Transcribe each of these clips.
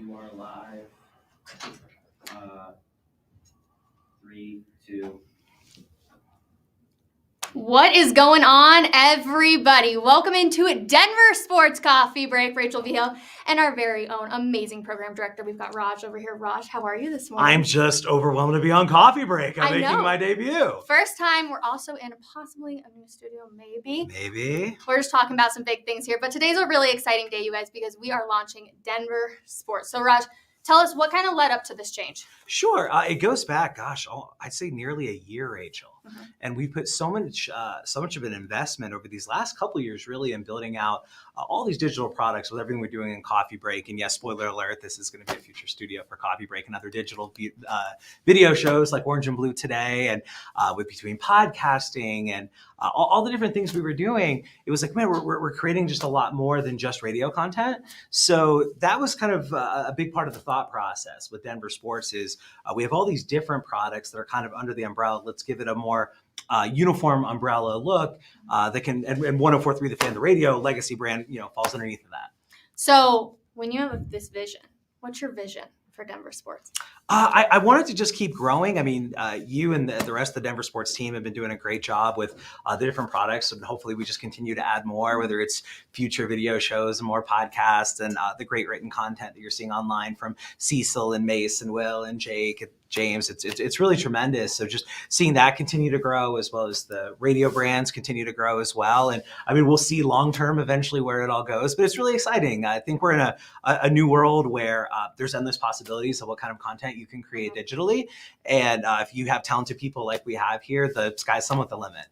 You are live. 3, 2. What is going on, everybody? Welcome into Denver Sports Coffee Break. Rachel Vigil and our very own amazing program director. We've got Raj over here. Raj, how are you this morning? I'm just overwhelmed to be on Coffee Break. I'm making know. my debut. First time. We're also in possibly a new studio, maybe. Maybe. We're just talking about some big things here. But today's a really exciting day, you guys, because we are launching Denver Sports. So, Raj, tell us what kind of led up to this change. Sure. It goes back, I'd say nearly a year, Rachel. Mm-hmm. And we put so much of an investment over these last couple of years really in building out all these digital products with everything we're doing in Coffee Break. And yes, spoiler alert, this is going to be a future studio for Coffee Break and other digital video shows like Orange and Blue Today, and with between podcasting and all the different things we were doing. It was like, man, we're creating just a lot more than just radio content. So that was kind of a big part of the thought process with Denver Sports is we have all these different products that are kind of under the umbrella. Let's give it a more uniform umbrella look that can, and 104.3 The Fan, the radio legacy brand, falls underneath of that. So when you have this vision, what's your vision for Denver Sports? I wanted to just keep growing. I mean, you and the rest of the Denver Sports team have been doing a great job with the different products, and hopefully we just continue to add more, whether it's future video shows and more podcasts and the great written content that you're seeing online from Cecil and Mace and Will and Jake and James. It's really tremendous. So just seeing that continue to grow, as well as the radio brands continue to grow as well. And I mean, we'll see long term eventually where it all goes, but it's really exciting. I think we're in a new world where there's endless possibilities of what kind of content you can create digitally. And if you have talented people like we have here, the sky's somewhat the limit.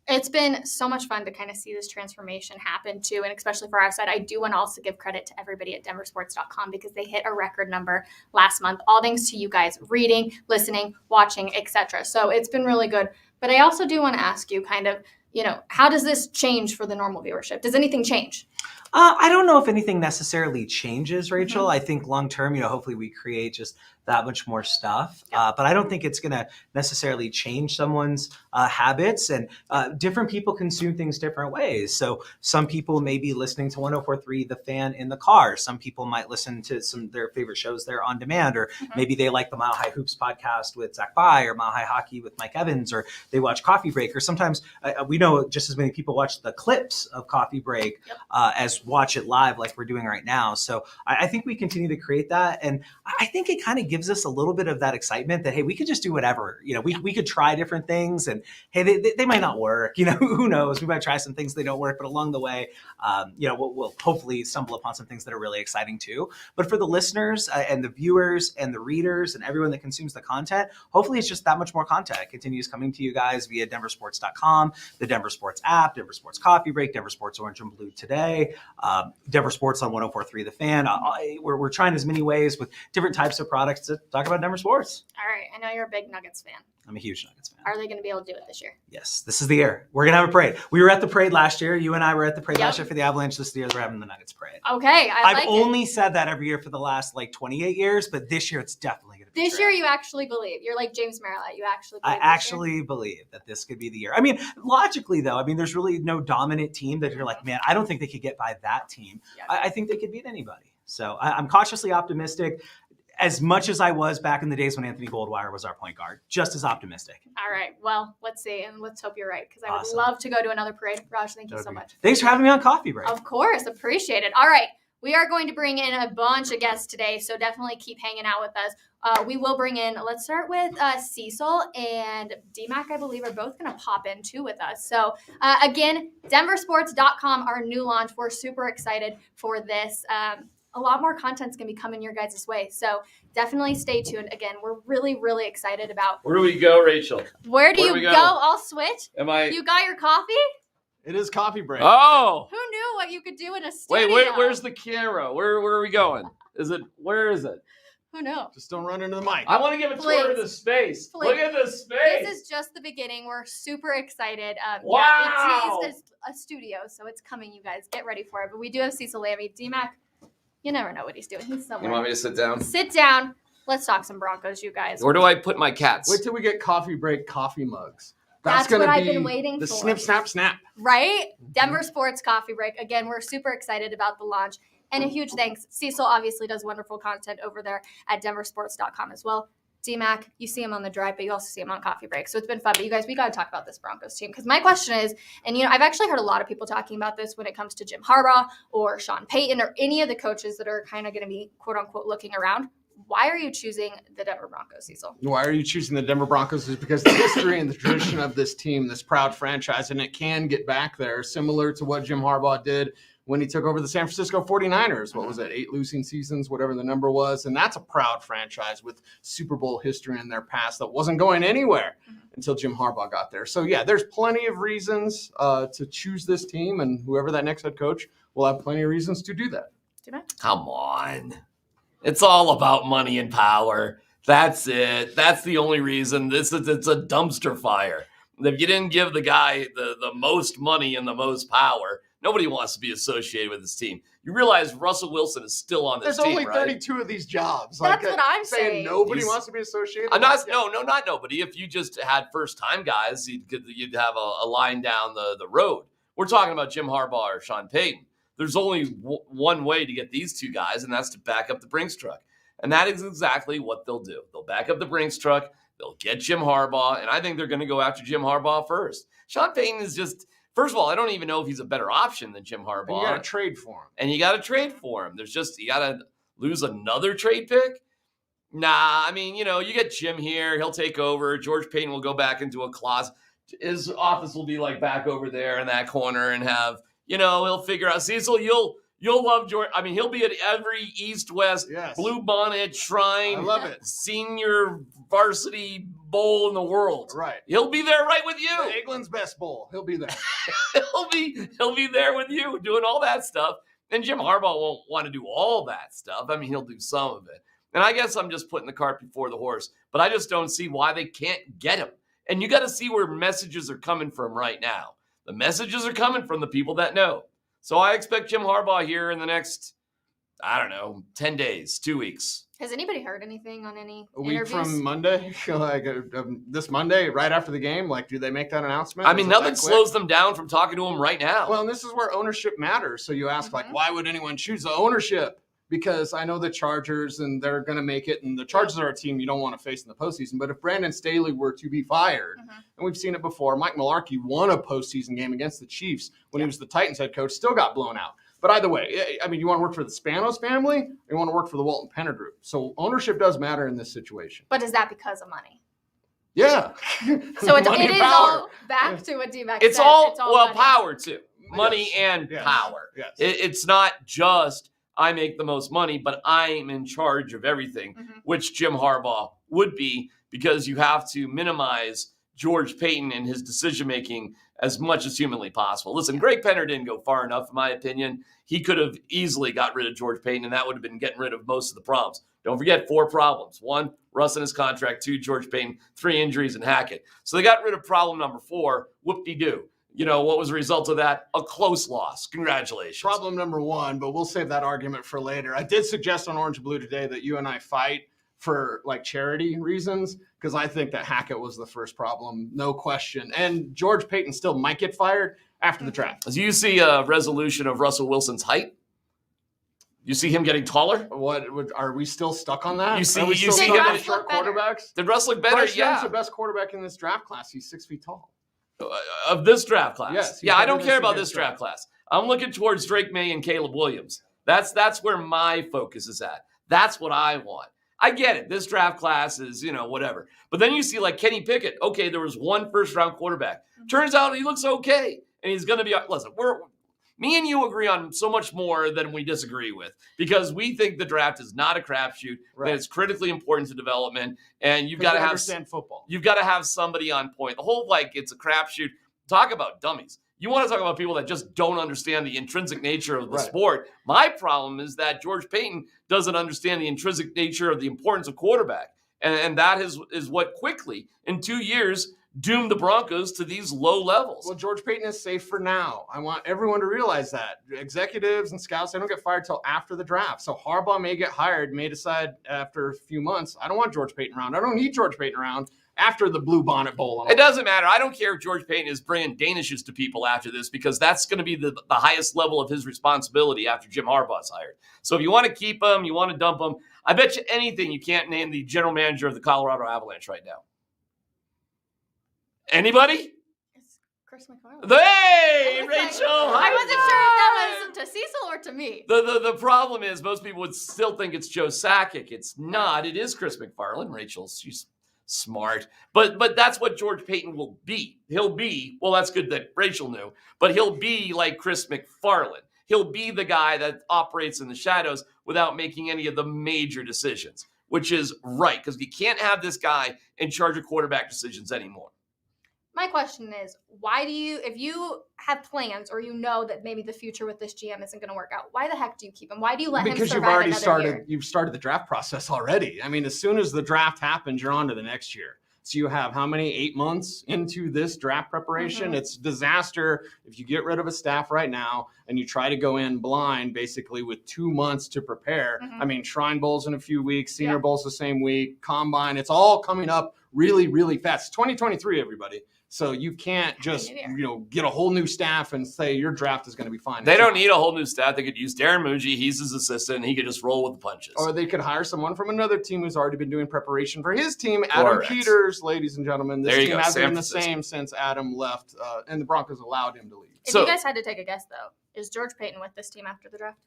It's been so much fun to kind of see this transformation happen too, and especially for our side. I do want to also give credit to everybody at denversports.com because they hit a record number last month, all thanks to you guys reading, listening, watching, etc. So it's been really good. But I also do want to ask you kind of, how does this change for the normal viewership? Does anything change? I don't know if anything necessarily changes, Rachel. Mm-hmm. I think long term, hopefully we create just that much more stuff. Yeah. But I don't think it's going to necessarily change someone's habits, and different people consume things different ways. So some people may be listening to 104.3 The Fan in the car. Some people might listen to some of their favorite shows there on demand, or maybe they like the Mile High Hoops podcast with Zach Bai, or Mile High Hockey with Mike Evans, or they watch Coffee Break, or sometimes we know just as many people watch the clips of Coffee Break as watch it live like we're doing right now. So I think we continue to create that. And I think it kind of gives us a little bit of that excitement that, hey, we could just do whatever. We could try different things, and hey, they might not work. Who knows? We might try some things that don't work, but along the way, we'll hopefully stumble upon some things that are really exciting too. But for the listeners and the viewers and the readers and everyone that consumes the content, hopefully it's just that much more content. It continues coming to you guys via denversports.com, the Denver Sports app, Denver Sports Coffee Break, Denver Sports Orange and Blue Today, Denver Sports on 104.3 The Fan. We're trying as many ways with different types of products to talk about Denver sports. All right. I know you're a big Nuggets fan. I'm a huge Nuggets fan. Are they going to be able to do it this year? Yes. This is the year. We're going to have a parade. We were at the parade last year. You and I were at the parade last year for the Avalanche. This year we're having the Nuggets parade. Okay. I've only said that every year for the last 28 years, but this year it's definitely going to be this year. You actually believe. You're like James Marilette. You actually believe. I actually believe that this could be the year. I mean, logically though, there's really no dominant team that you're like, man, I don't think they could get by that team. Yeah. I think they could beat anybody. So I'm cautiously optimistic. As much as I was back in the days when Anthony Goldwire was our point guard, just as optimistic. All right. Well, let's see. And let's hope you're right, because I would love to go to another parade. Raj, thank you so much. Thanks for having me on Coffee Break. Of course. Appreciate it. All right. We are going to bring in a bunch of guests today, so definitely keep hanging out with us. We will bring in, let's start with Cecil and DMAC, I believe, are both going to pop in too with us. So again, denversports.com, our new launch. We're super excited for this. A lot more content's going to be coming your guys' way. So definitely stay tuned. Again, we're really, really excited about. Where do we go, Rachel? Where do you go? I'll switch. You got your coffee? It is Coffee Break. Oh. Who knew what you could do in a studio? Wait, where's the camera? Where are we going? Where is it? Who knows? Just don't run into the mic. I want to give a tour of the space. Please. Look at the space. This is just the beginning. We're super excited. Wow. Yeah, it's a studio, so it's coming, you guys. Get ready for it. But we do have Cecil Lammy. DMAC, you never know what he's doing. He's somewhere. You want me to sit down? Sit down. Let's talk some Broncos, you guys. Where do I put my cats? Wait till we get Coffee Break coffee mugs. That's what I've been waiting for. The snip, snap, snap. Right? Denver Sports Coffee Break. Again, we're super excited about the launch. And a huge thanks. Cecil obviously does wonderful content over there at denversports.com as well. D-Mac, you see him on the drive, but you also see him on coffee break. So it's been fun. But you guys, we got to talk about this Broncos team. Because my question is, and I've actually heard a lot of people talking about this when it comes to Jim Harbaugh or Sean Payton or any of the coaches that are kind of going to be, quote unquote, looking around. Why are you choosing the Denver Broncos, Cecil? Why are you choosing the Denver Broncos? Is because the history and the tradition of this team, this proud franchise, and it can get back there, similar to what Jim Harbaugh did when he took over the San Francisco 49ers. What was it, 8 losing seasons, whatever the number was. And that's a proud franchise with Super Bowl history in their past that wasn't going anywhere until Jim Harbaugh got there. So, yeah, there's plenty of reasons to choose this team, and whoever that next head coach will have plenty of reasons to do that. Come on. It's all about money and power. That's it. That's the only reason. It's a dumpster fire. If you didn't give the guy the most money and the most power, nobody wants to be associated with this team. You realize Russell Wilson is still on this There's team, only right? 32 of these jobs. That's what I'm saying. Nobody wants to be associated. I'm not. No, not nobody. If you just had first-time guys, you'd have a line down the road. We're talking about Jim Harbaugh or Sean Payton. There's only one way to get these two guys, and that's to back up the Brinks truck. And that is exactly what they'll do. They'll back up the Brinks truck. They'll get Jim Harbaugh, and I think they're going to go after Jim Harbaugh first. Sean Payton is just, first of all, I don't even know if he's a better option than Jim Harbaugh. And you got to trade for him. And you got to trade for him. You got to lose another trade pick? Nah, I mean, you get Jim here. He'll take over. George Payton will go back into a closet. His office will be like back over there in that corner and have, he'll figure out. Cecil, you'll love George. I mean, he'll be at every East-West Blue Bonnet Shrine. I love it. Senior varsity bowl in the world. Right. He'll be there right with you. England's best bowl. He'll be there. he'll be there with you doing all that stuff. And Jim Harbaugh won't want to do all that stuff. I mean, he'll do some of it. And I guess I'm just putting the cart before the horse. But I just don't see why they can't get him. And you got to see where messages are coming from right now. The messages are coming from the people that know. So I expect Jim Harbaugh here in the next, 10 days, 2 weeks. Has anybody heard anything on any A week interviews? from Monday, this Monday, right after the game, do they make that announcement? I mean, nothing slows them down from talking to him right now. Well, and this is where ownership matters. So you ask, why would anyone choose the ownership? Because I know the Chargers, and they're going to make it, and the Chargers are a team you don't want to face in the postseason. But if Brandon Staley were to be fired, and we've seen it before, Mike Mularkey won a postseason game against the Chiefs when he was the Titans head coach, still got blown out. But either way, I mean, you want to work for the Spanos family, or you want to work for the Walton Penner Group. So ownership does matter in this situation. But is that because of money? Yeah. So it Money is and power. all back to what D-Mac it's said. all money. power too. Money Yes. and Yes. power. Yes. It's not just I make the most money, but I'm in charge of everything, which Jim Harbaugh would be, because you have to minimize George Payton and his decision-making as much as humanly possible. Listen, Greg Penner didn't go far enough, in my opinion. He could have easily got rid of George Payton, and that would have been getting rid of most of the problems. Don't forget 4 problems. 1, Russ and his contract. 2, George Payton. 3, injuries and Hackett. So they got rid of problem number 4. Whoop-de-doo. What was the result of that? A close loss. Congratulations. Problem number 1, but we'll save that argument for later. I did suggest on Orange and Blue today that you and I fight for charity reasons, because I think that Hackett was the first problem, no question. And George Payton still might get fired after the draft. Do you see a resolution of Russell Wilson's height? You see him getting taller? Are we still stuck on that? You see- Are we you still see stuck him- on short Better. quarterbacks? Did Russ look better? Bryce Young's Yeah. the best quarterback in this draft class. He's 6 feet tall. Of this draft class. Yes, Yeah, I better don't than care about CJ this draft Stroud. class. I'm looking towards Drake May and Caleb Williams. That's where my focus is at. That's what I want. I get it. This draft class is, whatever. But then you see Kenny Pickett. Okay, there was 1 first-round quarterback. Turns out he looks okay. And he's going to be, listen, me and you agree on so much more than we disagree with, because we think the draft is not a crapshoot, Right. that it's critically important to development, and you've 'Cause got to you have understand football. You've got to have somebody on point. The whole it's a crapshoot. Talk about dummies. You want to talk about people that just don't understand the intrinsic nature of the Right. sport. My problem is that George Payton doesn't understand the intrinsic nature of the importance of quarterback. And that is what quickly, in 2 years, doomed the Broncos to these low levels. Well, George Payton is safe for now. I want everyone to realize that. Executives and scouts, they don't get fired till after the draft. So Harbaugh may get hired, may decide after a few months, I don't want George Payton around. I don't need George Payton around. after the Blue Bonnet Bowl. And It doesn't matter. I don't care if George Paton is bringing Danishes to people after this, because that's going to be the highest level of his responsibility after Jim Harbaugh's hired. So if you want to keep him, you want to dump him, I bet you anything you can't name the general manager of the Colorado Avalanche right now. Anybody? It's Chris McCarley. Hey, I was like- Rachel. I wasn't sure if that was to Cecil or to me. The problem is most people would still think it's Joe Sakic. It's not. It is Chris McFarland. She's smart. But that's what George Paton will be. He'll be, well, that's good that Rachel knew, but he'll be like Chris McFarland. He'll be the guy that operates in the shadows without making any of the major decisions, which is right, because you can't have this guy in charge of quarterback decisions anymore. My question is, why do you, if you have plans or you know that maybe the future with this GM isn't going to work out, why the heck do you keep him? Why do you let him because survive you've started the draft process already. I mean, as soon as the draft happens, you're on to the next year. So you have how many, 8 months into this draft preparation? Mhm. It's disaster if you get rid of a staff right now and you try to go in blind, basically with 2 months to prepare. Mhm. I mean, Shrine Bowl's in a few weeks, Senior Yeah. Bowl's the same week, Combine, it's all coming up really, really fast. It's 2023, everybody. So you can't just, get a whole new staff and say your draft is going to be fine. They It's don't not. need a whole new staff. They could use Darren Muji. He's his assistant, and he could just roll with the punches. Or they could hire someone from another team who's already been doing preparation for his team. Adam Correct. Peters, ladies and gentlemen. This There you team go, hasn't San been the Francisco. same since Adam left, and the Broncos allowed him to leave. If So- you guys had to take a guess, though, is George Paton with this team after the draft?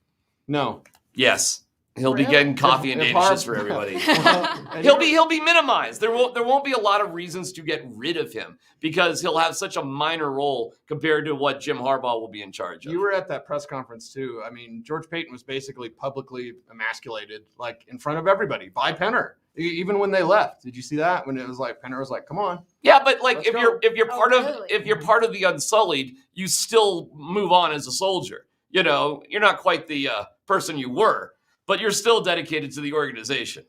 No. Yes. He'll be Really? getting coffee and If danishes Harb- for everybody. And He'll be minimized. There won't be a lot of reasons to get rid of him because he'll have such a minor role compared to what Jim Harbaugh will be in charge of. You were at that press conference too. I mean, George Paton was basically publicly emasculated, like in front of everybody by Penner. Even when they left, did you see that? When it was like Penner was like, "Come on." Yeah, but like Let's if go. you're Oh, part really? if you're part of the Unsullied, you still move on as a soldier. You know, you're not quite the person you were, but you're still dedicated to the organization.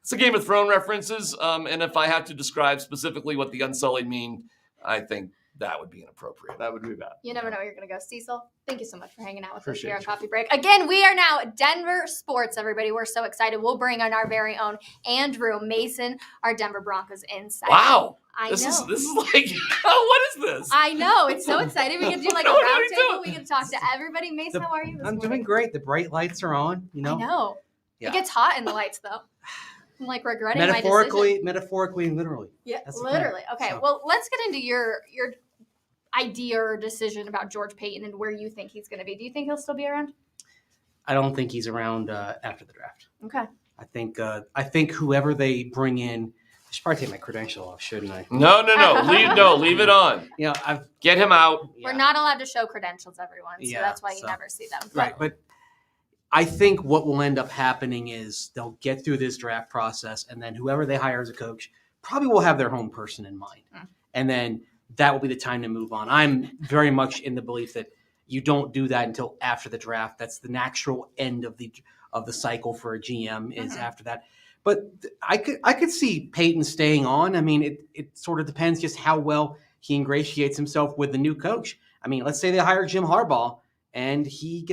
It's a Game of Thrones references, and if I had to describe specifically what the Unsullied mean, I think that would be inappropriate. That would be bad. You never know where you're going to go. Cecil, thank you so much for hanging out with us Appreciate here on you. Coffee Break. Again, we are now Denver Sports, everybody. We're so excited. We'll bring on our very own Andrew Mason, our Denver Broncos insider. Wow. I This know. is like, what is this? I know. It's so exciting. We can do like a No, no, round we table. don't. We can talk to everybody. Mason, how are you this I'm morning? doing great. The bright lights are on, I know. Yeah. It gets hot in the lights, though. I'm like regretting my decision. Metaphorically and literally. Yeah, That's the literally. plan. Okay, So- well, let's get into your idea or decision about George Paton and where you think he's going to be. Do you think he'll still be around? I don't think he's around after the draft. Okay. I think whoever they bring in, I should probably take my credential off, shouldn't I? No. Leave it on. You know, I've Get him out. We're not allowed to show credentials, everyone, so Yeah, that's why you so- never see them. right, but I think what will end up happening is they'll get through this draft process, and then whoever they hire as a coach probably will have their home person in mind, and then that will be the time to move on. I'm very much in the belief that you don't do that until after the draft. That's the natural end of the cycle for a GM is after that. But I could see Peyton staying on. I mean, it sort of depends just how well he ingratiates himself with the new coach. I mean, let's say they hire Jim Harbaugh and he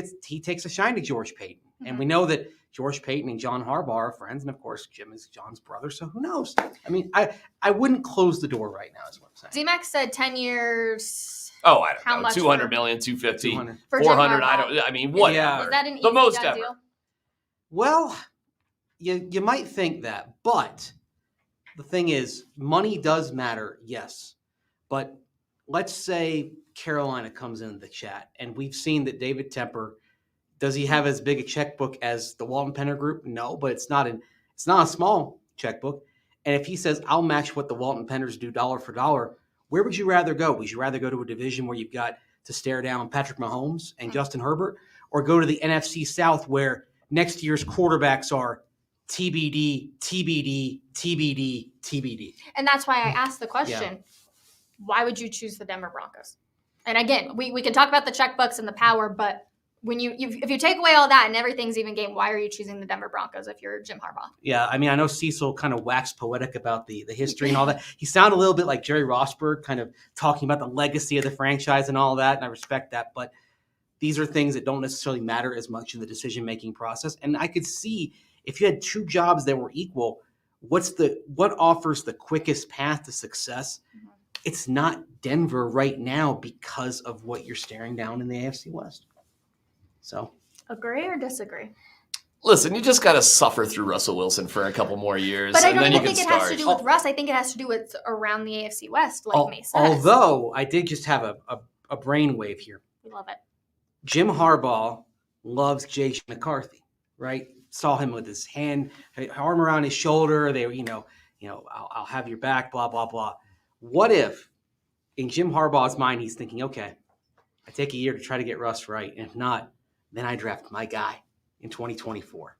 takes a shine to George Payton. And we know that George Payton and John Harbaugh are friends, and of course Jim is John's brother, so who knows? I mean, I wouldn't close the door right now is what I'm saying. DMAX said 10 years. Oh, I don't How know. much 200 for- million, 250, 200. For Jim 400. Harbaugh. I mean, whatever. Yeah. Is that an The easy most done ever. deal? Well, you might think that, but the thing is, money does matter, yes. But let's say Carolina comes into the chat, and we've seen that David Tepper, does he have as big a checkbook as the Walton Penner Group? No, but it's not a small checkbook. And if he says, I'll match what the Walton Penners do dollar for dollar, where would you rather go? Would you rather go to a division where you've got to stare down Patrick Mahomes and Justin Herbert, or go to the NFC South where next year's quarterbacks are TBD, TBD, TBD, TBD? And that's why I asked the question, why would you choose the Denver Broncos? And again, we can talk about the checkbooks and the power, but when if you take away all that and everything's even game, why are you choosing the Denver Broncos if you're Jim Harbaugh? Yeah, I mean, I know Cecil kind of waxed poetic about the history and all that. He sounded a little bit like Jerry Rosberg, kind of talking about the legacy of the franchise and all that, and I respect that. But these are things that don't necessarily matter as much in the decision-making process. And I could see if you had two jobs that were equal, what offers the quickest path to success? Mhm. It's not Denver right now because of what you're staring down in the AFC West. So Agree or disagree? Listen, you just got to suffer through Russell Wilson for a couple more years, But I and don't then you even can think it has start. to do with Russ. I think it has to do with around the AFC West, like May says. although I did just have a brainwave here. We love it. Jim Harbaugh loves J.J. McCarthy, right? Saw him with his arm around his shoulder. They, I'll have your back, blah, blah, blah. What if in Jim Harbaugh's mind, he's thinking, okay, I take a year to try to get Russ right. And if not, then I draft my guy in 2024.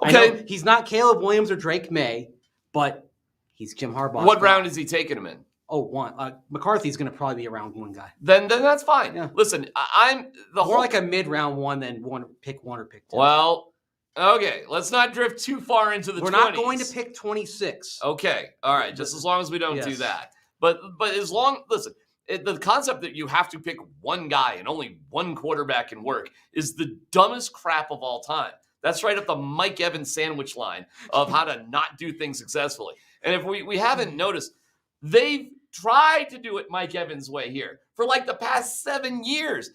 I know Okay. he's not Caleb Williams or Drake May, but he's Jim Harbaugh. What round is he taking him in? Oh, one. McCarthy's going to probably be a round one guy. Then that's fine. Yeah. Listen, I'm the More whole like a mid-round one than pick one or pick two. Well, okay, let's not drift too far into the 20s. We're not going to pick 26. Okay, all right, just as long as we don't do Yes. that. But listen, the concept that you have to pick one guy and only one quarterback can work is the dumbest crap of all time. That's right up the Mike Evans sandwich line of how to not do things successfully. And if we haven't noticed, they've tried to do it Mike Evans' way here for like the past 7 years.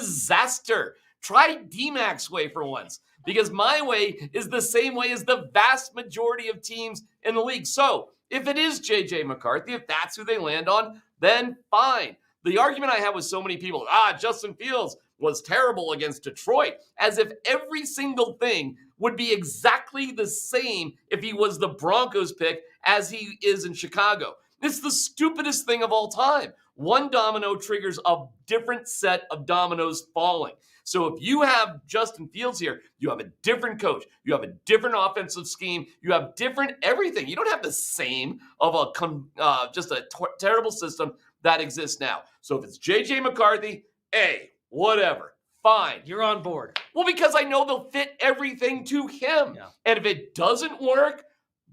Disaster. Try D-Mac's way for once, because my way is the same way as the vast majority of teams in the league. So if it is J.J. McCarthy, if that's who they land on, then fine. The argument I have with so many people, Justin Fields was terrible against Detroit, as if every single thing would be exactly the same if he was the Broncos pick as he is in Chicago. It's the stupidest thing of all time. One domino triggers a different set of dominoes falling. So if you have Justin Fields here, you have a different coach, you have a different offensive scheme, you have different everything. You don't have the same of just a terrible system that exists now. So if it's J.J. McCarthy, whatever, fine. You're on board. Well, because I know they'll fit everything to him. Yeah. And if it doesn't work,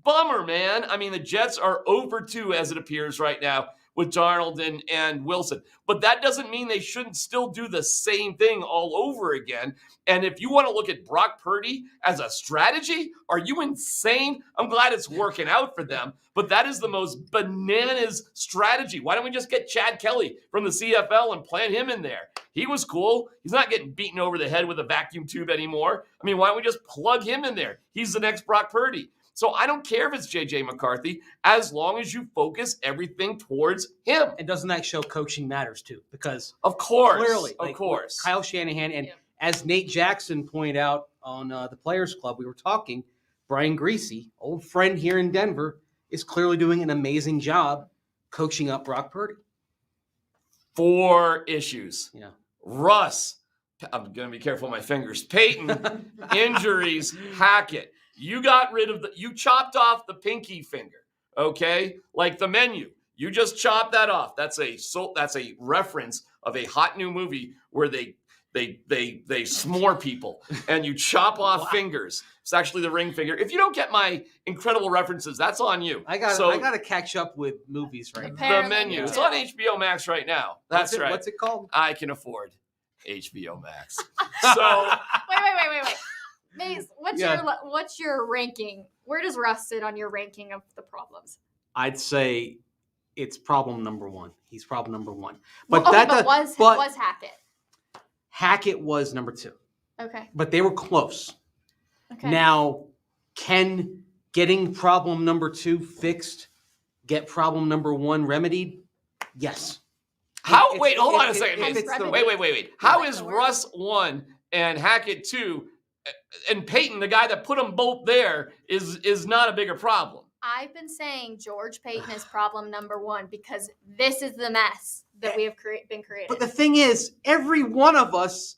bummer, man. I mean, the Jets are 0-2 as it appears right now with Darnold and Wilson. But that doesn't mean they shouldn't still do the same thing all over again. And if you want to look at Brock Purdy as a strategy, are you insane? I'm glad it's working out for them, but that is the most bananas strategy. Why don't we just get Chad Kelly from the CFL and plant him in there? He was cool. He's not getting beaten over the head with a vacuum tube anymore. I mean, why don't we just plug him in there? He's the next Brock Purdy. So I don't care if it's J.J. McCarthy, as long as you focus everything towards him. And doesn't that show coaching matters too? Because Of course. clearly, Of course. Kyle Shanahan, and as Nate Jackson pointed out on the Players Club, we were talking, Brian Greasy, old friend here in Denver, is clearly doing an amazing job coaching up Brock Purdy. 4 issues. Yeah. Russ. I'm going to be careful with my fingers. Peyton. Injuries. Hackett. You chopped off the pinky finger, okay? Like the menu. You just chopped that off. That's a reference of a hot new movie where they s'more people and you chop off fingers. It's actually the ring finger. If you don't get my incredible references, that's on you. I got to catch up with movies right now. Apparently, The menu. me It's too. on HBO Max right now. That's right. What's it called? I can afford HBO Max. So Wait. Mace, what's your ranking? Where does Russ sit on your ranking of the problems? I'd say it's problem number one. He's problem number one. But was Hackett? Hackett was number 2. Okay. But they were close. Okay. Now, can getting problem number 2 fixed get problem number 1 remedied? Yes. wait, hold on a second. It's Mace. the- Wait. How Like is the word. Russ 1 and Hackett 2 and Peyton, the guy that put them both there, is not a bigger problem? I've been saying George Payton is problem number 1 because this is the mess that we have been created. But the thing is, every one of us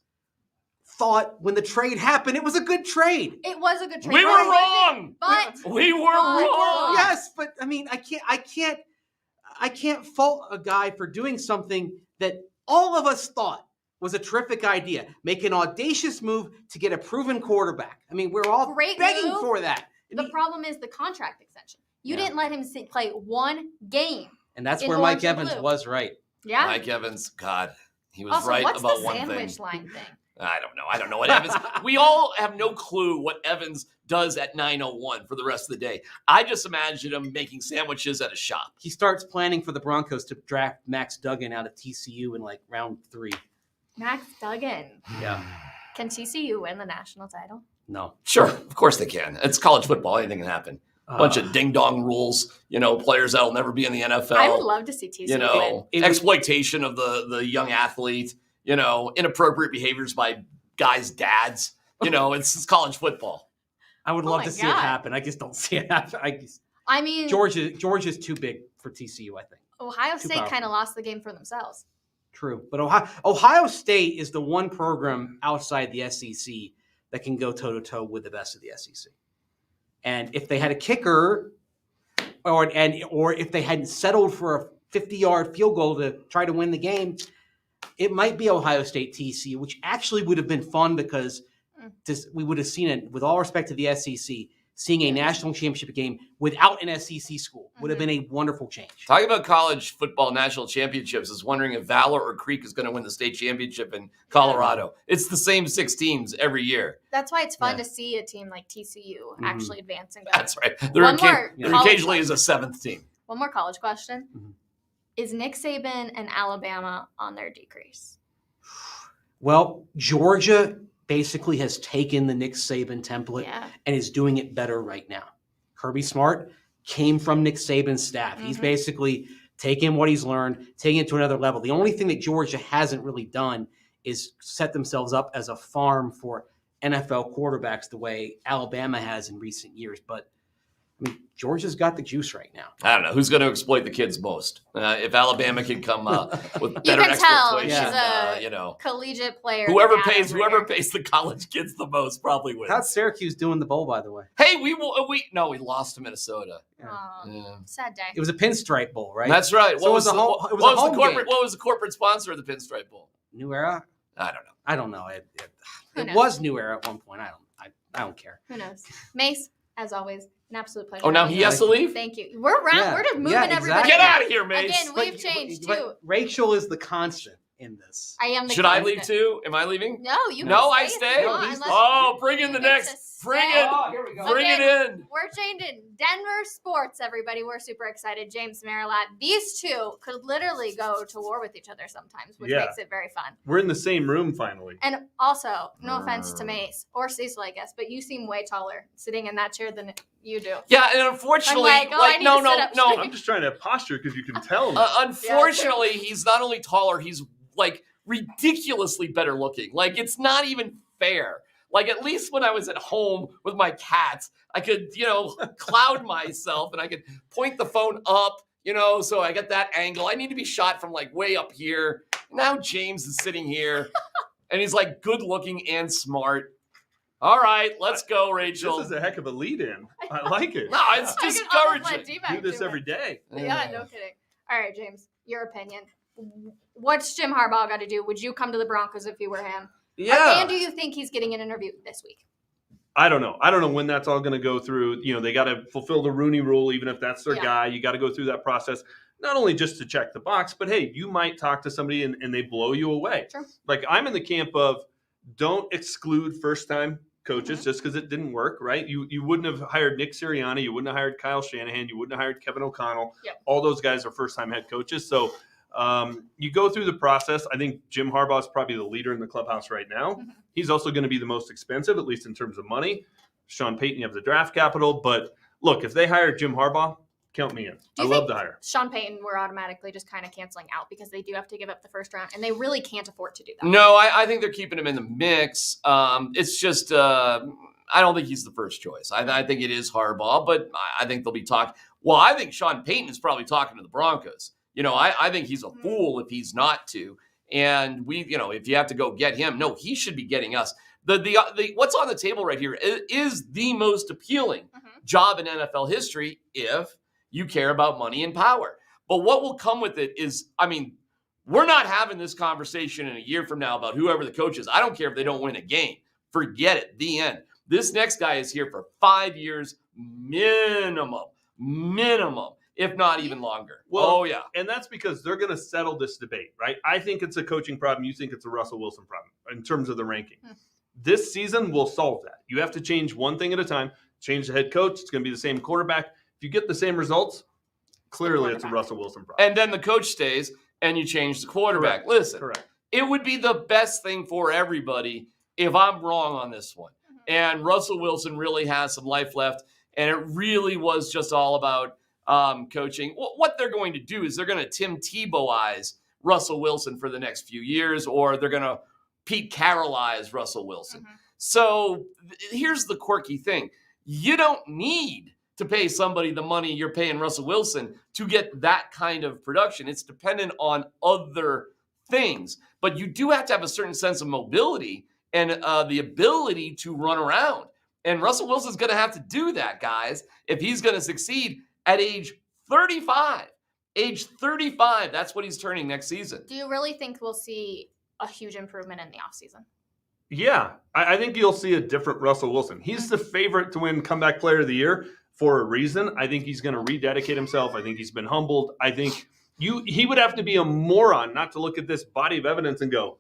thought when the trade happened, it was a good trade. It was a good trade. We were wrong. But We were But- wrong. Yes, but I mean, I can't fault a guy for doing something that all of us thought was a terrific idea. Make an audacious move to get a proven quarterback. I mean, we're all Great begging move. for that. the problem is the contract extension. You Yeah. didn't let him play 1 game. And that's in where orange Mike and Evans blue. was right. Yeah. Mike Evans, God, he was Also, right what's about the one thing. sandwich line thing? I don't know what Evans. We all have no clue what Evans does at 9:01 for the rest of the day. I just imagine him making sandwiches at a shop. He starts planning for the Broncos to draft Max Duggan out of TCU in like round 3. Max Duggan. Yeah. Can TCU win the national title? No. Sure, of course they can. It's college football. Anything can happen. A bunch of ding-dong rules, players that'll never be in the NFL. I would love to see TCU win. Exploitation of the young athlete, inappropriate behaviors by guys' dads. It's college football. I would Oh love my to see it God. happen. I just don't see it happen. I mean, Georgia's too big for TCU, I think. Ohio too State kind powerful. of lost the game for themselves. True. But Ohio State is the one program outside the SEC that can go toe-to-toe with the best of the SEC. And if they had a kicker or if they hadn't settled for a 50-yard field goal to try to win the game, it might be Ohio State TCU, which actually would have been fun because we would have seen it, with all respect to the SEC, seeing a national championship game without an SEC school would have been a wonderful change. Talking about college football national championships, is wondering if Valor or Creek is going to win the state championship in Colorado. It's the same 6 teams every year. That's why it's fun to see a team like TCU actually advance and go. That's right. One more There college occasionally is a 7th team. One more college question. Mhm. Is Nick Saban and Alabama on their decrease? Well, Georgia basically has taken the Nick Saban template Yeah. and is doing it better right now. Kirby Smart came from Nick Saban's staff. He's basically taken what he's learned, taking it to another level. The only thing that Georgia hasn't really done is set themselves up as a farm for NFL quarterbacks the way Alabama has in recent years. But I mean, Georgia's got the juice right now. I don't know who's going to exploit the kids most. If Alabama can come with You better can tell exploitation, he's a collegiate player. whoever dad pays over here. the college kids the most probably wins. How's Syracuse doing the bowl, by the way? Hey, we lost to Minnesota. Aw, Yeah. sad day. It was a pinstripe bowl, right? That's right. So it was a home game. What was the corporate sponsor of the Pinstripe Bowl? New Era? I don't know. I don't know. Who It knows? was New Era at one point. I don't care. Who knows? Mace, as always, an absolute pleasure. Oh, now having he you. has to leave? Thank you. We're around. Yeah. We're just moving Yeah, everybody. exactly. Get around. out of here, Mace. Again, we've changed But too. Rachel is the constant in this. I am the Should I leave constant. too? Am I leaving? No, you No, can I if stay? you want, He's- unless Oh, bring in you the get next. to Bring stay. it. here we go. Bring it in. We're changing Denver sports, everybody. We're super excited. James Marilat. These two could literally go to war with each other sometimes, which Yeah. makes it very fun. We're in the same room finally. And also, no offense to Mace or Cecil, I guess, but you seem way taller sitting in that chair than you do. Yeah, and unfortunately, I'm like, oh, I need to sit up straight. I'm just trying to posture because you can tell. Unfortunately, he's not only taller, he's like ridiculously better looking. Like, it's not even fair. Like, at least when I was at home with my cats, I could, cloud myself and I could point the phone up, so I get that angle. I need to be shot from like way up here. Now James is sitting here and he's like good looking and smart. All right, let's go, Rachel. This is a heck of a lead-in. I like it. No, it's I can almost let discouraging. D-Mac Do this it. every day. Yeah, no kidding. All right, James, your opinion. What's Jim Harbaugh got to do? Would you come to the Broncos if you were him? And do you think he's getting an interview this week? I don't know. I don't know when that's all going to go through. They got to fulfill the Rooney Rule, even if that's their guy. You got to go through that process, not only just to check the box, but hey, you might talk to somebody and they blow you away. Sure. Like, I'm in the camp of don't exclude first-time coaches just because it didn't work, right? You wouldn't have hired Nick Sirianni. You wouldn't have hired Kyle Shanahan. You wouldn't have hired Kevin O'Connell. Yep. All those guys are first-time head coaches. So you go through the process. I think Jim Harbaugh is probably the leader in the clubhouse right now. Mhm. He's also going to be the most expensive, at least in terms of money. Sean Payton, you have the draft capital. But look, if they hire Jim Harbaugh, count me in. Do I you love think the hire. Sean Payton, we're automatically just kind of canceling out because they do have to give up the first round, and they really can't afford to do that. No, I think they're keeping him in the mix. It's just I don't think he's the first choice. I think it is Harbaugh, but I think they'll be talking. Well, I think Sean Payton is probably talking to the Broncos. I think he's a fool if he's not to. And if you have to go get him, no, he should be getting us. The what's on the table right here is the most appealing job in NFL history if you care about money and power. But what will come with it is, we're not having this conversation in a year from now about whoever the coach is. I don't care if they don't win a game. Forget it. The end. This next guy is here for 5 years minimum. if not even longer. Well, oh, yeah. And that's because they're going to settle this debate, right? I think it's a coaching problem. You think it's a Russell Wilson problem in terms of the ranking. This season will solve that. You have to change one thing at a time. Change the head coach. It's going to be the same quarterback. If you get the same results, clearly it's a Russell Wilson problem. And then the coach stays and you change the quarterback. Correct. Listen, Correct. It would be the best thing for everybody if I'm wrong on this one. And Russell Wilson really has some life left. And it really was just all about coaching. What they're going to do is they're going to Tim Tebow-ize Russell Wilson for the next few years, or they're going to Pete Carroll-ize Russell Wilson. So here's the quirky thing. You don't need to pay somebody the money you're paying Russell Wilson to get that kind of production. It's dependent on other things. But you do have to have a certain sense of mobility and the ability to run around. And Russell Wilson's going to have to do that, guys, if he's going to succeed at age 35. Age 35, that's what he's turning next season. Do you really think we'll see a huge improvement in the offseason? Yeah, I think you'll see a different Russell Wilson. He's the favorite to win Comeback Player of the Year for a reason. I think he's going to rededicate himself. I think he's been humbled. I think he would have to be a moron not to look at this body of evidence and go,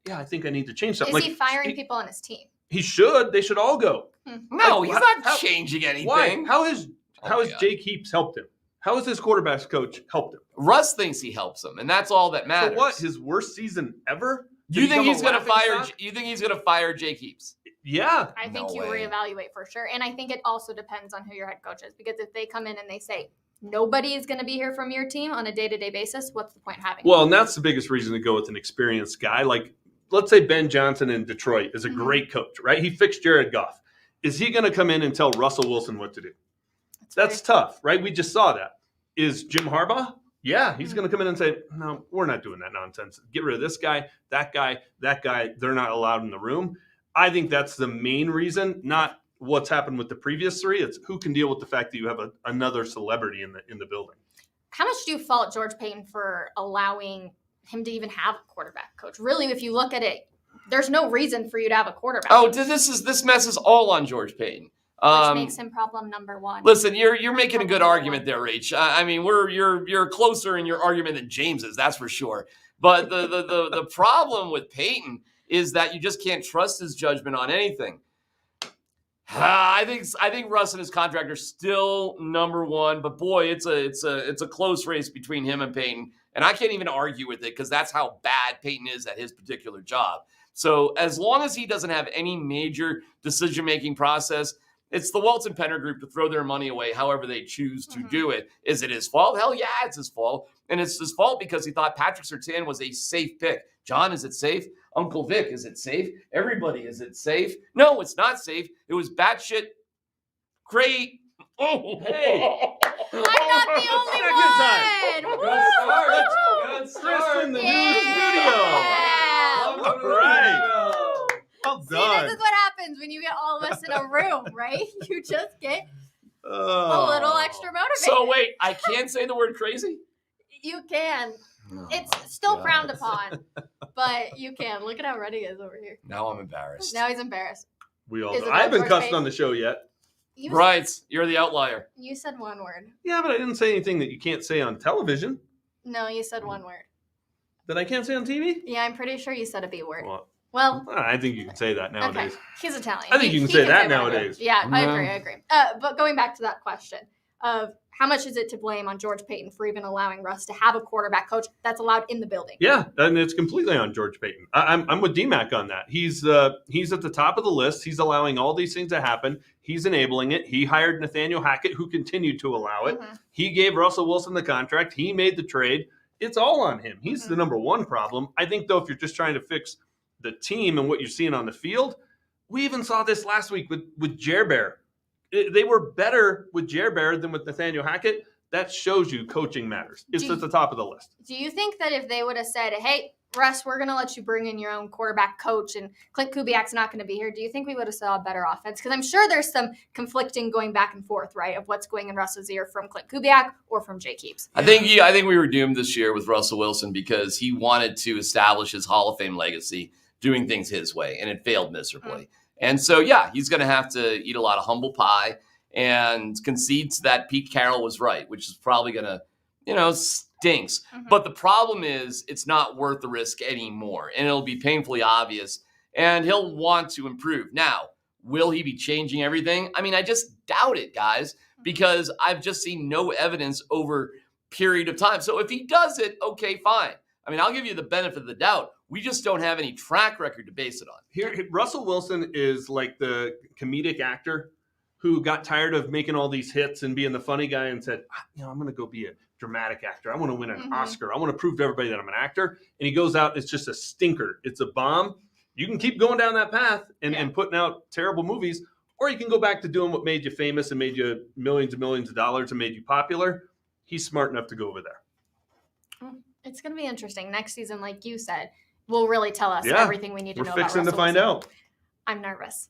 yeah, I think I need to change something. Is he firing people on his team? He should. They should all go. No, Like, he's not changing anything. Why? How has God. Jake Heaps helped him? How has his quarterback's coach helped him? Russ thinks he helps him, and that's all that matters. So what? His worst season ever? You think he's going to fire? Stock? You think he's going to fire Jake Heaps? Yeah. I think No you way. reevaluate for sure. And I think it also depends on who your head coach is. Because if they come in and they say, nobody is going to be here from your team on a day-to-day basis, what's the point of having Well, and that's the biggest reason to go with an experienced guy. Like, let's say Ben Johnson in Detroit is a great coach, right? He fixed Jared Goff. Is he going to come in and tell Russell Wilson what to do? That's tough, right? We just saw that. Is Jim Harbaugh? Yeah, he's going to come in and say, no, we're not doing that nonsense. Get rid of this guy, that guy, that guy. They're not allowed in the room. I think that's the main reason, not what's happened with the previous three. It's who can deal with the fact that you have another celebrity in the building. How much do you fault George Paton for allowing him to even have a quarterback coach? Really, if you look at it, there's no reason for you to have a quarterback Oh, coach, this mess is all on George Paton. which makes him problem number one. Listen, you're making a good argument there, Rach. I mean, you're closer in your argument than James is, that's for sure. But the problem with Peyton is that you just can't trust his judgment on anything. I think Russ and his contract are still number one, but boy, it's a close race between him and Peyton, and I can't even argue with it because that's how bad Peyton is at his particular job. So as long as he doesn't have any major decision-making process, it's the Walton Penner group to throw their money away however they choose to do it. Is it his fault? Hell yeah, it's his fault. And it's his fault because he thought Patrick Surtain was a safe pick. John, is it safe? Uncle Vic, is it safe? Everybody, is it safe? No, it's not safe. It was batshit great. Oh, Hey. I'm not the only Second one. Good start. Good Chris start. in the new Yeah. studio. All right. Well See, done. this is what happens when you get all of us in a room, right? You just get a Oh. little extra motivated. So wait, I can't say the word crazy? You can. Oh, It's still God. frowned upon, but you can. Look at how ready he is over here. Now I'm embarrassed. Now he's embarrassed. We all. Is it I haven't George cussed Paton? on the show yet. You, Right, you're the outlier. you said one word. Yeah, but I didn't say anything that you can't say on television. No, you said one word. That I can't say on TV. Yeah, I'm pretty sure you said a B word. Well, Well, I think you can say that nowadays. okay. He's Italian. I think you can say that nowadays. Yeah, I No. agree. But going back to that question of how much is it to blame on George Paton for even allowing Russ to have a quarterback coach that's allowed in the building? Yeah, and it's completely on George Paton. I'm with DMAC on that. He's at the top of the list. He's allowing all these things to happen. He's enabling it. He hired Nathaniel Hackett, who continued to allow it. Mhm. He gave Russell Wilson the contract. He made the trade. It's all on him. He's the number one problem. I think, though, if you're just trying to fix the team and what you're seeing on the field, we even saw this last week with Jer Bear. They were better with Jer Bear than with Nathaniel Hackett. That shows you coaching matters. It's at the top of the list. Do you think that if they would have said, hey, Russ, we're going to let you bring in your own quarterback coach and Clint Kubiak's not going to be here, do you think we would have saw a better offense? Because I'm sure there's some conflicting going back and forth, right, of what's going in Russ's ear from Clint Kubiak or from Jake Heaps. I think we were doomed this year with Russell Wilson because he wanted to establish his Hall of Fame legacy doing things his way, and it failed miserably. And so, yeah, he's going to have to eat a lot of humble pie and concedes that Pete Carroll was right, which is probably going to, stinks. But the problem is it's not worth the risk anymore, and it'll be painfully obvious, and he'll want to improve. Now, will he be changing everything? I mean, I just doubt it, guys, because I've just seen no evidence over a period of time. So if he does it, okay, fine. I mean, I'll give you the benefit of the doubt. We just don't have any track record to base it on. Here, Russell Wilson is like the comedic actor who got tired of making all these hits and being the funny guy and said, I'm going to go be a dramatic actor. I want to win an Oscar. I want to prove to everybody that I'm an actor. And he goes out, it's just a stinker. It's a bomb. You can keep going down that path and putting out terrible movies, or you can go back to doing what made you famous and made you millions and millions of dollars and made you popular. He's smart enough to go over there. It's going to be interesting. Next season, like you said, will really tell us everything we need to know about We're fixing to find Wilson. out. I'm nervous.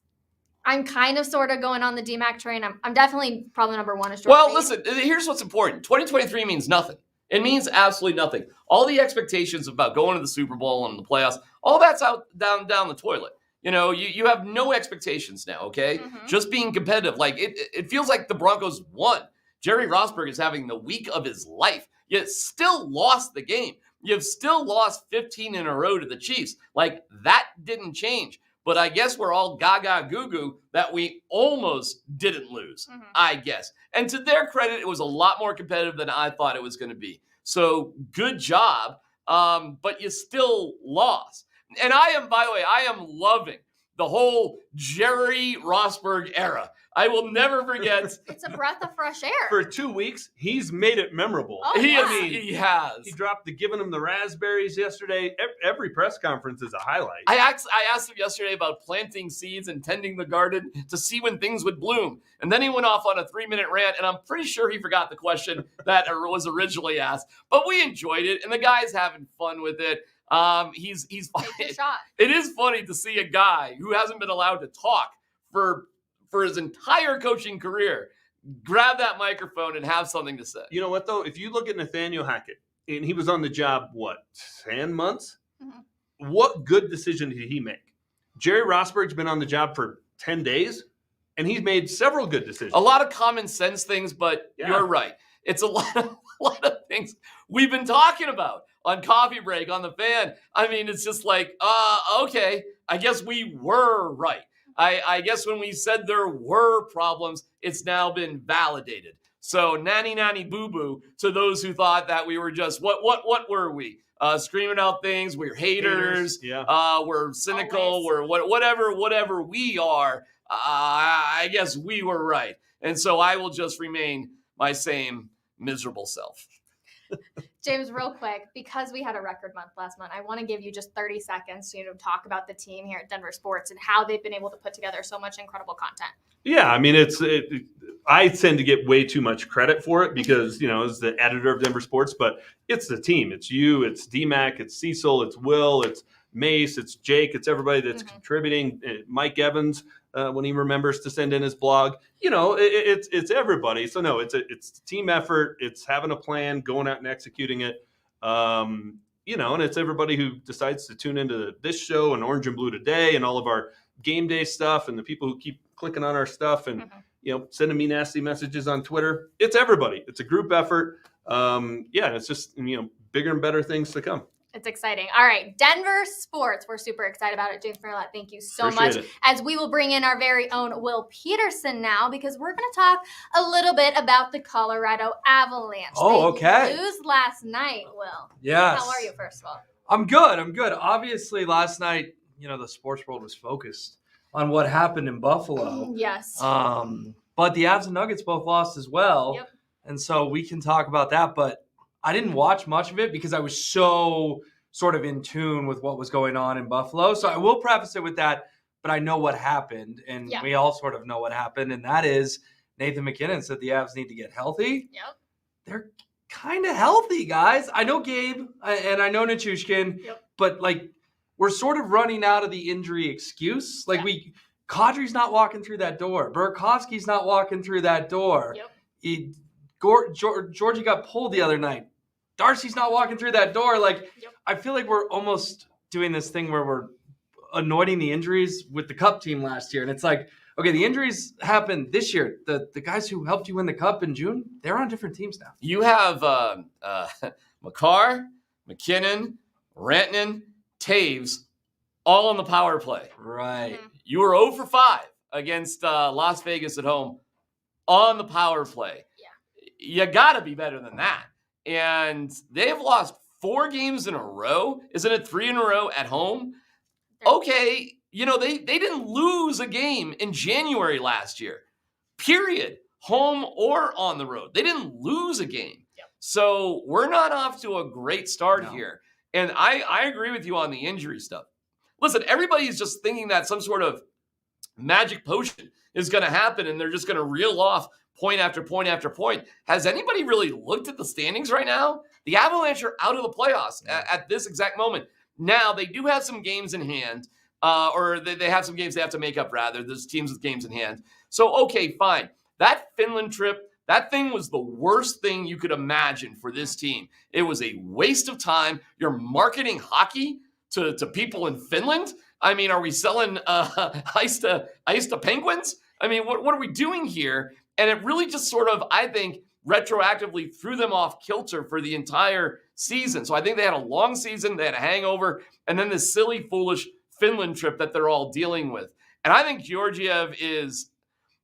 I'm kind of sort of going on the DMAC train. I'm definitely probably number one. Well, listen, here's what's important. 2023 means nothing. It means absolutely nothing. All the expectations about going to the Super Bowl and the playoffs, all that's out down the toilet. You have no expectations now, okay? Just being competitive. Like, it feels like the Broncos won. Jerry Rosburg is having the week of his life, yet still lost the game. You've still lost 15 in a row to the Chiefs. Like, that didn't change. But I guess we're all gaga goo-goo that we almost didn't lose, I guess. And to their credit, it was a lot more competitive than I thought it was going to be. So good job, but you still lost. And by the way, I am loving the whole Jerry Rosburg era. I will never forget. It's a breath of fresh air. For 2 weeks, he's made it memorable. Oh, He yeah. has. He dropped the giving him the raspberries yesterday. Every press conference is a highlight. I asked him yesterday about planting seeds and tending the garden to see when things would bloom. And then he went off on a 3-minute rant, and I'm pretty sure he forgot the question that was originally asked. But we enjoyed it, and the guy's having fun with it. He's Take the shot. It is funny to see a guy who hasn't been allowed to talk for his entire coaching career grab that microphone and have something to say. You know what, though? If you look at Nathaniel Hackett, and he was on the job, 10 months? What good decision did he make? Jerry Rosburg's been on the job for 10 days, and he's made several good decisions. A lot of common sense things, but you're right. It's a lot of things we've been talking about on Coffee Break, on the Fan. I mean, it's just like, okay, I guess we were right. I guess when we said there were problems, it's now been validated. So nanny boo boo to those who thought that we were just what were we? Screaming out things. We're haters. We're cynical. Always. We're whatever we are. I guess we were right. And so I will just remain my same miserable self. James, real quick, because we had a record month last month, I want to give you just 30 seconds to talk about the team here at Denver Sports and how they've been able to put together so much incredible content. Yeah, I mean, I tend to get way too much credit for it because, as the editor of Denver Sports, but it's the team. It's you, it's DMAC, it's Cecil, it's Will, it's Mace, it's Jake, it's everybody that's contributing. Mike Evans, when he remembers to send in his blog, it's everybody. So no, it's a team effort. It's having a plan, going out and executing it. And it's everybody who decides to tune into this show and Orange and Blue Today and all of our game day stuff and the people who keep clicking on our stuff and, sending me nasty messages on Twitter. It's everybody. It's a group effort. It's just, bigger and better things to come. It's exciting. All right, Denver Sports. We're super excited about it. James Merlot, thank you so Appreciate much. it. As we will bring in our very own Will Peterson now, because we're going to talk a little bit about the Colorado Avalanche. Oh, They okay. lose last night, Will. Yes. How are you, first of all? I'm good. Obviously, last night, the sports world was focused on what happened in Buffalo. Yes. But the Avs and Nuggets both lost as well. Yep. And so we can talk about that. But I didn't watch much of it because I was so sort of in tune with what was going on in Buffalo. So I will preface it with that, but I know what happened. And we all sort of know what happened. And that is Nathan McKinnon said the Avs need to get healthy. Yep. They're kind of healthy, guys. I know Gabe and I know Nichushkin, but we're sort of running out of the injury excuse. Kadri's not walking through that door. Burakovsky's not walking through that door. Georgie got pulled the other night. Darcy's not walking through that door. I feel like we're almost doing this thing where we're anointing the injuries with the Cup team last year. And it's like, Okay, the injuries happened this year. The guys who helped you win the cup in June, they're on different teams now. You have McCarr, McKinnon, Rantanen, Taves, all on the power play. Right. Mhm. You were 0 for 5 against Las Vegas at home on the power play. Yeah. You got to be better than that. And they've lost 4 games in a row. Isn't it 3 in a row at home? Okay, they didn't lose a game in January last year. Period. Home or on the road. They didn't lose a game. Yep. So we're not off to a great start No. here. And I agree with you on the injury stuff. Listen, everybody's just thinking that some sort of magic potion is going to happen and they're just going to reel off point after point after point. Has anybody really looked at the standings right now? The Avalanche are out of the playoffs at this exact moment. Now, they do have some games in hand, or they have some games they have to make up, rather. There's teams with games in hand. So, okay, fine. That Finland trip, that thing was the worst thing you could imagine for this team. It was a waste of time. You're marketing hockey to people in Finland? I mean, are we selling ice to penguins? I mean, what are we doing here? And it really just sort of, I think, retroactively threw them off kilter for the entire season. So I think they had a long season, they had a hangover, and then this silly, foolish Finland trip that they're all dealing with. And I think Georgiev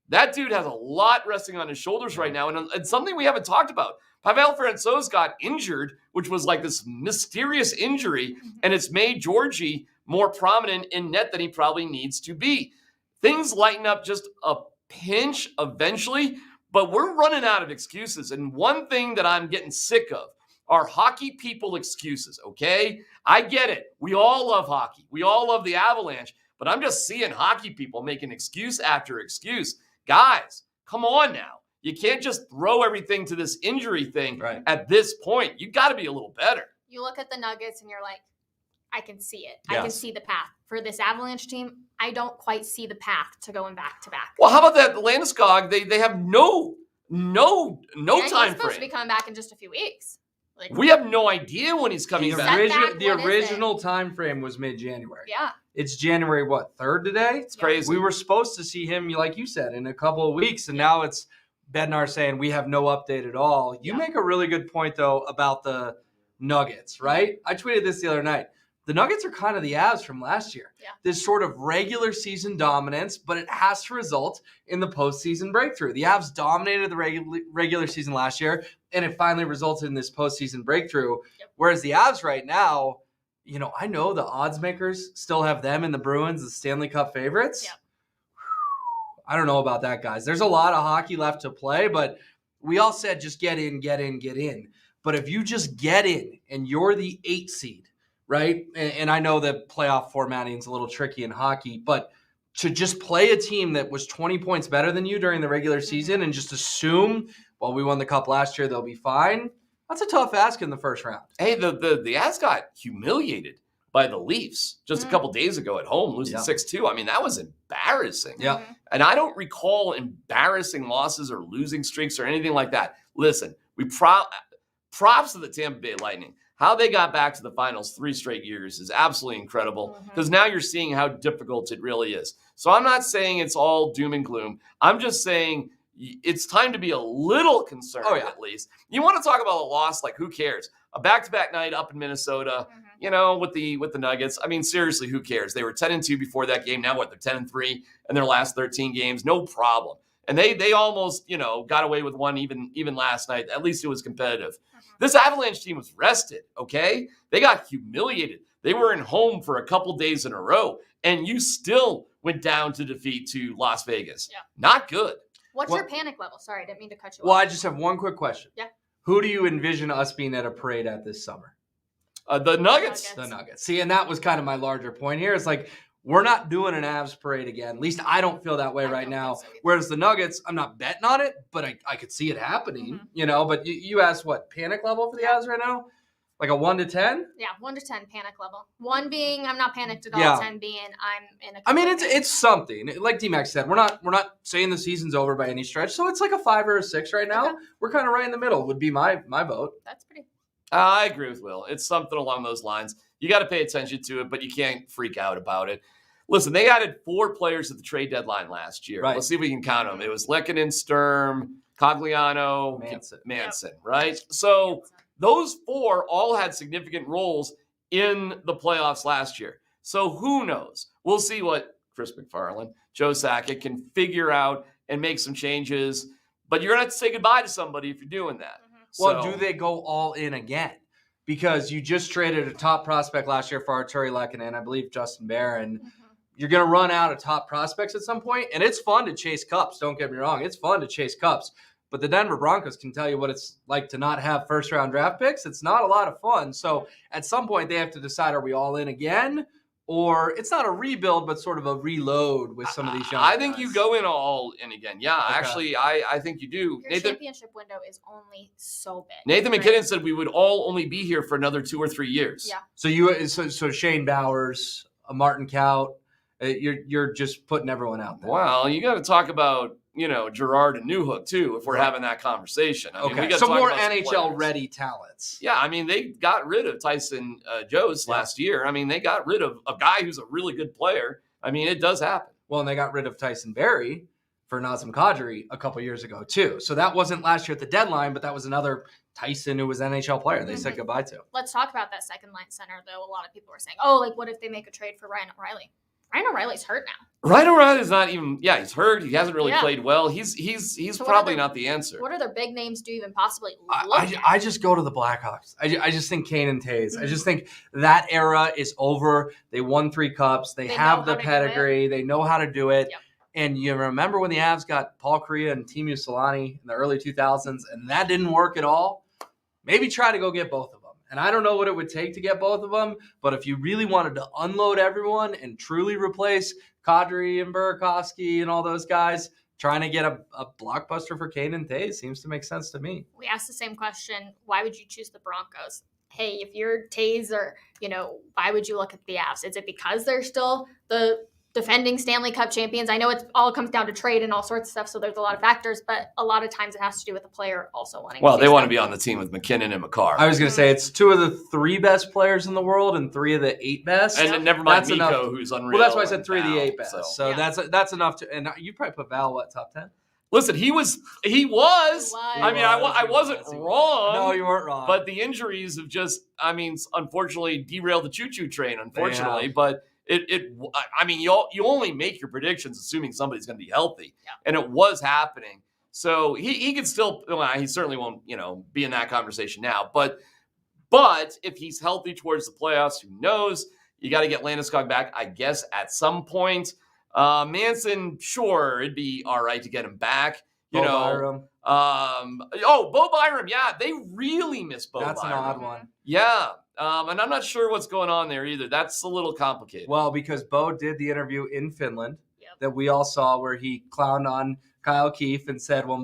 that dude has a lot resting on his shoulders right now, and something we haven't talked about. Pavel Francouz got injured, which was like this mysterious injury, and it's made Georgie more prominent in net than he probably needs to be. Things lighten up just a pinch eventually, but we're running out of excuses. And one thing that I'm getting sick of are hockey people excuses, okay? I get it. We all love hockey. We all love the Avalanche, but I'm just seeing hockey people making excuse after excuse. Guys, come on now. You can't just throw everything to this injury thing at this point. You got to be a little better. You look at the Nuggets and you're like, I can see it. I Yes. can see the path. For this Avalanche team, I don't quite see the path to going back to back. Well, how about that Landeskog? They have no And time he's supposed to frame. be coming back in just a few weeks. Like, We have no idea when he's coming The, back. Setback, the what is it? original time frame was mid-January. yeah. It's January, 3rd today? It's crazy. We were supposed to see him, like you said, in a couple of weeks, and now it's Bednar saying we have no update at all. You make a really good point, though, about the Nuggets, right? I tweeted this the other night. The Nuggets are kind of the Avs from last year. Yeah. This sort of regular season dominance, but it has to result in the postseason breakthrough. The Avs dominated the regular season last year, and it finally resulted in this postseason breakthrough. Yep. Whereas the Avs right now, I know the odds makers still have them and the Bruins as Stanley Cup favorites. Yep. I don't know about that, guys. There's a lot of hockey left to play, but we all said just get in, get in, get in. But if you just get in and you're the 8 seed, right? And I know that playoff formatting is a little tricky in hockey, but to just play a team that was 20 points better than you during the regular season and just assume, well, we won the cup last year, they'll be fine. That's a tough ask in the first round. Hey, the Avs got humiliated by the Leafs just a couple days ago at home, losing 6-2. I mean, that was embarrassing. Yeah. And I don't recall embarrassing losses or losing streaks or anything like that. Listen, props to the Tampa Bay Lightning. How they got back to the finals 3 straight years is absolutely incredible because now you're seeing how difficult it really is. So I'm not saying it's all doom and gloom. I'm just saying it's time to be a little concerned at least. You want to talk about a loss, like who cares? A back-to-back night up in Minnesota, with the Nuggets. I mean, seriously, who cares? They were 10-2 before that game. Now what? They're 10-3 in their last 13 games. No problem. And they almost, got away with one even last night. At least it was competitive. This Avalanche team was rested, okay? They got humiliated. They were in home for a couple days in a row, and you still went down to defeat to Las Vegas. Yeah. Not good. What's your panic level? Sorry, I didn't mean to cut you Well, off. I just have one quick question. Yeah. Who do you envision us being at a parade at this summer? The Nuggets. The Nuggets. See, and that was kind of my larger point here. It's like, we're not doing an Avs parade again. At least I don't feel that way right now. think so either. Whereas the Nuggets, I'm not betting on it, but I could see it happening, But you asked what, panic level for the Avs right now? Like a 1 to 10? Yeah, 1 to 10 panic level. 1 being I'm not panicked at all. Yeah. 10 being I'm in a. I mean, complete it's something. Like D-Max said, we're not saying the season's over by any stretch. So it's like a 5 or a 6 right now. Okay. We're kind of right in the middle would be my vote. That's pretty. I agree with Will. It's something along those lines. You got to pay attention to it, but you can't freak out about it. Listen, they added 4 players at the trade deadline last year. Right. Let's see if we can count them. It was Lehkonen, Sturm, Cogliano, Manson, right? So those 4 all had significant roles in the playoffs last year. So who knows? We'll see what Chris McFarland, Joe Sakic can figure out and make some changes. But you're going to have to say goodbye to somebody if you're doing that. Well, So- do they go all in again? Because you just traded a top prospect last year for Arturi Lehkonen, I believe Justin Barron. You're going to run out of top prospects at some point, and it's fun to chase cups. Don't get me wrong. It's fun to chase cups. But the Denver Broncos can tell you what it's like to not have first-round draft picks. It's not a lot of fun. So at some point, they have to decide, are we all in again? Or it's not a rebuild, but sort of a reload with some of these young I think guys. you go in all in again. Yeah, Okay. actually, I think you do. Your championship window is only so big. Nathan right? McKinnon said we would all only be here for another 2 or 3 years. Yeah. So Shane Bowers, Martin Kaut, you're just putting everyone out there. Well, you got to talk about, Gerard and Newhook too, if we're having that conversation. I mean, we Okay, gotta so talk more about some NHL players. ready talents. Yeah, I mean, they got rid of Tyson Jost last year. I mean, they got rid of a guy who's a really good player. I mean, it does happen. Well, and they got rid of Tyson Barrie for Nazem Kadri a couple years ago too. So that wasn't last year at the deadline, but that was another Tyson who was an NHL player they said goodbye to. Let's talk about that second line center, though. A lot of people were saying, oh, like, what if they make a trade for Ryan O'Reilly? Ryan O'Reilly's hurt now. Ryan O'Reilly's not even. Yeah, he's hurt. He hasn't really Yeah. played well. He's So what probably other- not the answer. What other big names do you even possibly look at? I just go to the Blackhawks. I just think Kane and Taves. I just think that era is over. They won 3 cups. They They have know the how to do pedigree. They know how to do it. Yep. And you remember when the Avs got Paul Kariya and Teemu Solani in the early 2000s, and that didn't work at all? Maybe try to go get both of them. And I don't know what it would take to get both of them, but if you really wanted to unload everyone and truly replace Kadri and Burakovsky and all those guys, trying to get a blockbuster for Kane and Taves seems to make sense to me. We asked the same question. Why would you choose the Broncos? Hey, if you're Taves or, why would you look at the Avs? Is it because they're still the defending Stanley Cup champions? I know it all comes down to trade and all sorts of stuff, so there's a lot of factors, but a lot of times it has to do with the player also wanting Well, to they chase want to them. be on the team with McKinnon and McCarr. I was going to say it's 2 of the 3 best players in the world and 3 of the 8 best. and never mind That's enough. Nico, who's unreal. Well, that's why I said and 3 of the Val, 8 best. So Yeah. that's enough to. And you probably put Val top 10. Listen, he was. I mean, I wasn't wrong. No, you weren't wrong. But the injuries have just, unfortunately derailed the choo-choo train, unfortunately. But you only make your predictions assuming somebody's going to be healthy. Yeah. And it was happening. So he could still, he certainly won't, be in that conversation now. But if he's healthy towards the playoffs, who knows? You got to get Landeskog back, I guess, at some point. Manson, sure, it'd be all right to get him back. Bo Byram. Bo Byram. Yeah, they really miss Bo That's Byram. an odd one. Yeah. And I'm not sure what's going on there either. That's a little complicated. Well, because Bo did the interview in Finland Yep. that we all saw where he clowned on Kyle Keefe and said, well,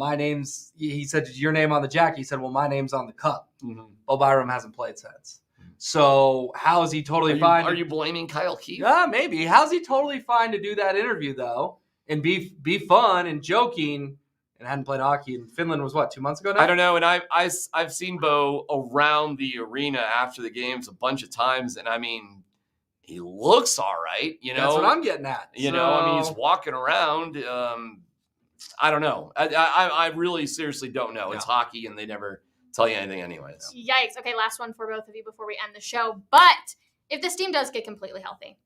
he said, your name on the jacket. He said, well, my name's on the cup. Bo Byram hasn't played since. So how is he totally fine? Are you blaming Kyle Keefe? Yeah, maybe. How's he totally fine to do that interview, though, and be fun and joking and hadn't played hockey in Finland was, 2 months ago now? I don't know. And I've seen Bo around the arena after the games a bunch of times. And he looks all right. That's what I'm getting at. He's walking around. I don't know. I really seriously don't know. It's hockey and they never tell you anything anyways. Yikes. Okay, last one for both of you before we end the show. But if this team does get completely healthy,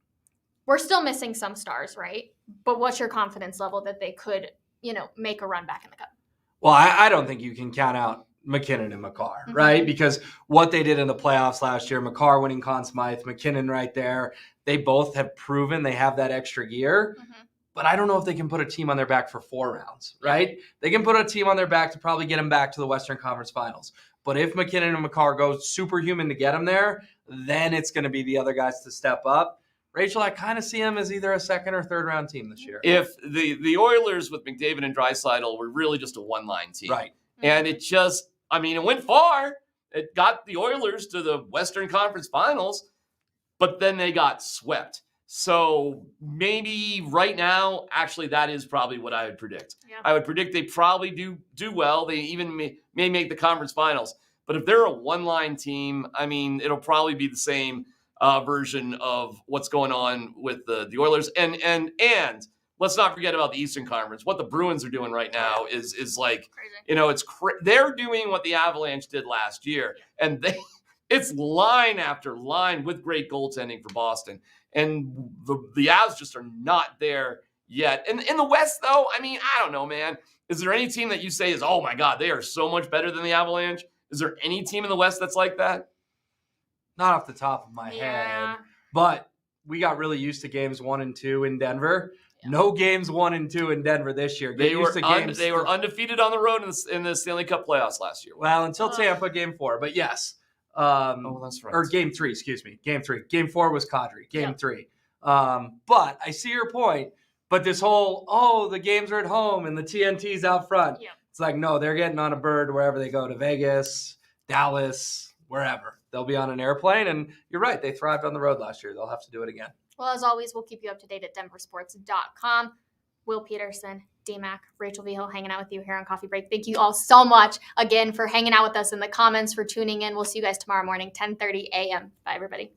we're still missing some stars, right? But what's your confidence level that they could, make a run back in the cup? Well, I don't think you can count out McKinnon and McCarr, right? Because what they did in the playoffs last year, McCarr winning Conn Smythe, McKinnon right there, they both have proven they have that extra gear. But I don't know if they can put a team on their back for 4 rounds, right? They can put a team on their back to probably get them back to the Western Conference Finals. But if McKinnon and McCarr go superhuman to get them there, then it's going to be the other guys to step up. Rachel, I kind of see them as either a 2nd or 3rd round team this year. If the Oilers with McDavid and Draisaitl were really just a one-line team. Right. And it just, it went far. It got the Oilers to the Western Conference Finals, but then they got swept. So maybe right now, actually, that is probably what I would predict. Yeah. I would predict they probably do well. They even may make the conference finals. But if they're a one-line team, it'll probably be the same version of what's going on with the Oilers. And let's not forget about the Eastern Conference. What the Bruins are doing right now is like, Crazy. they're doing what the Avalanche did last year, and it's line after line with great goaltending for Boston. And the Avs just are not there yet. And in the West, though, I mean, I don't know, man. Is there any team that you say is, oh my God, they are so much better than the Avalanche? Is there any team in the West that's like that? Not off the top of my Yeah. head, but we got really used to games 1 and 2 in Denver. Yeah. No games 1 and 2 in Denver this year. Get They used to games. they were undefeated on the road in the Stanley Cup playoffs last year. Well, until Tampa game 4, but yes. That's right. Or game 3, excuse me. Game 3. Game 4 was Kadri. Game Yep. 3. But I see your point. But this whole, the games are at home and the TNT's out front. Yep. It's like, no, they're getting on a bird wherever they go, to Vegas, Dallas, wherever. They'll be on an airplane. And you're right. They thrived on the road last year. They'll have to do it again. Well, as always, we'll keep you up to date at denversports.com. Will Peterson, D-Mac, Rachel V. Hill hanging out with you here on Coffee Break. Thank you all so much again for hanging out with us in the comments, for tuning in. We'll see you guys tomorrow morning, 10:30 a.m. Bye, everybody.